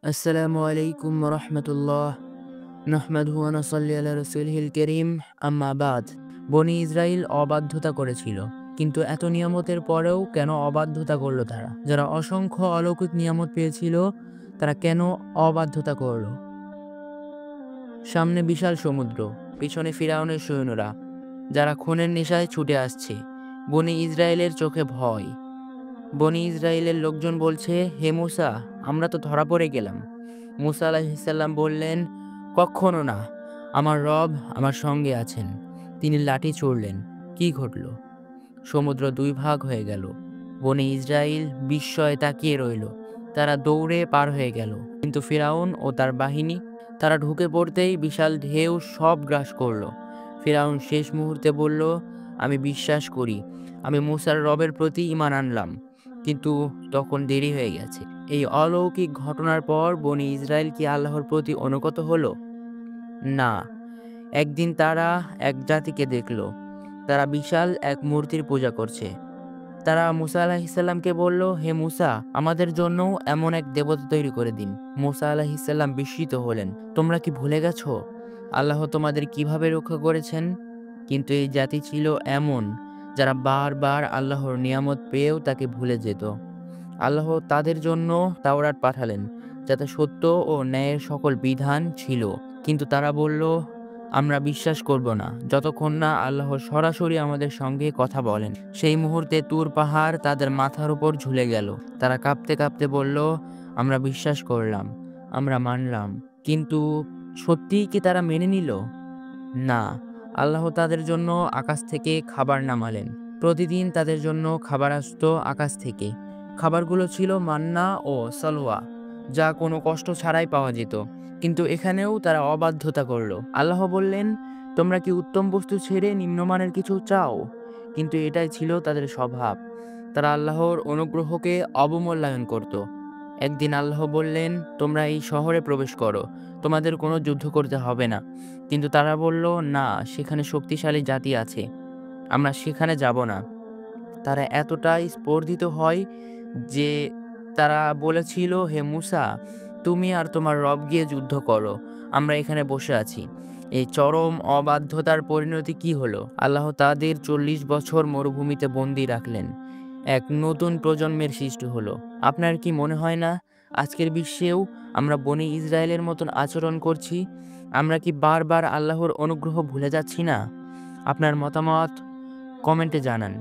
আসসালামু আলাইকুম রহমতুল্লাহ নহমাদহু ওয়া নুসাল্লি আলা রাসূলিহিল কারীম আম্মা বাদ। বনি ইসরাইল অবাধ্যতা করেছিল, কিন্তু এত নিয়ামতের পরেও কেন অবাধ্যতা করলো তারা? যারা অসংখ্য অলৌকিক নিয়ামত পেয়েছিল তারা কেন অবাধ্যতা করলো? সামনে বিশাল সমুদ্র, পিছনে ফিরআউনের সৈন্যরা যারা খুনের নেশায় ছুটে আসছে। বনি ইসরাইলের চোখে ভয়। বনি ইসরাইলের লোকজন বলছে, হে মূসা, আমরা তো ধরা পড়ে গেলাম। মূসা আলাইহিসসালাম বললেন, কখনো না, আমার রব আমার সঙ্গে আছেন। তিনি লাঠি ছুড়লেন। কি ঘটল? সমুদ্র দুই ভাগ হয়ে গেল। বনি ইসরাইল বিস্ময়ে তাকিয়ে রইল। তারা দৌড়ে পার হয়ে গেল, কিন্তু ফিরআউন ও তার বাহিনী, তারা ঢুকে পড়তেই বিশাল ঢেউ সব গ্রাস করল। ফিরআউন শেষ মুহূর্তে বলল, আমি বিশ্বাস করি, আমি মূসার রবের প্রতি ঈমান আনলাম। কিন্তু তখন দেরি হয়ে গেছে। এই অলৌকিক ঘটনার পর বনি ইসরাইল কি আল্লাহর প্রতি অনুগত হলো? না। একদিন তারা এক জাতিকে দেখল, তারা বিশাল এক মূর্তির পূজা করছে। তারা মূসা আলাইহিসসালামকে বলল, হে মূসা, আমাদের জন্য এমন এক দেবতা তৈরি করে দিন। মূসা আলাইহিসসালাম বিস্মিত হলেন, তোমরা কি ভুলে গেছো আল্লাহ তোমাদের কিভাবে রক্ষা করেছেন? কিন্তু এই জাতি ছিল এমন, যারা বারবার আল্লাহর নিয়ামত পেয়েও তাকে ভুলে যেত। আল্লাহ তাদের জন্য তাওরাত পাঠালেন, যাতে সত্য ও ন্যায়ের সকল বিধান ছিল। কিন্তু তারা বলল, আমরা বিশ্বাস করব না যতক্ষণ না আল্লাহ সরাসরি আমাদের সঙ্গে কথা বলেন। সেই মুহূর্তে তুর পাহাড় তাদের মাথার উপর ঝুলে গেল। তারা কাঁপতে কাঁপতে বলল, আমরা বিশ্বাস করলাম, আমরা মানলাম। কিন্তু সত্যিই কি তারা মেনে নিল? না। আল্লাহ তাদের জন্য আকাশ থেকে খাবার নামালেন। প্রতিদিন তাদের জন্য খাবার আসতো আকাশ থেকে। খাবারগুলো ছিল মান্না ও সালওয়া, যা কোনো কষ্ট ছাড়াই পাওয়া যেত। কিন্তু এখানেও তারা অবাধ্যতা করল। আল্লাহ বললেন, তোমরা কি উত্তম বস্তু ছেড়ে নিম্নমানের কিছু চাও? কিন্তু এটাই ছিল তাদের স্বভাব। তারা আল্লাহর অনুগ্রহকে অবমূল্যায়ন করত। একদিন আল্লাহ বললেন, তোমরা এই শহরে প্রবেশ করো, তোমাদের কোনো যুদ্ধ করতে হবে না। কিন্তু তারা বলল, না, সেখানে শক্তিশালী জাতি আছে, আমরা সেখানে যাব না। তারা এতটাই স্পর্ধিত হয় যে তারা বলেছিল, হে মূসা, তুমি আর তোমার রব গিয়ে যুদ্ধ করো, আমরা এখানে বসে আছি। এই চরম অবাধ্যতার পরিণতি কি হলো? আল্লাহ তাদের 40 বছর মরুভূমিতে বন্দী রাখলেন। এক নতুন প্রজন্মের সৃষ্টি হলো। আপনার কি মনে হয় না আজকের বিশ্বেও আমরা বনি ইসরায়েলের মতন আচরণ করছি? আমরা কি বারবার আল্লাহর অনুগ্রহ ভুলে যাচ্ছি না? আপনার মতামত কমেন্টে জানান।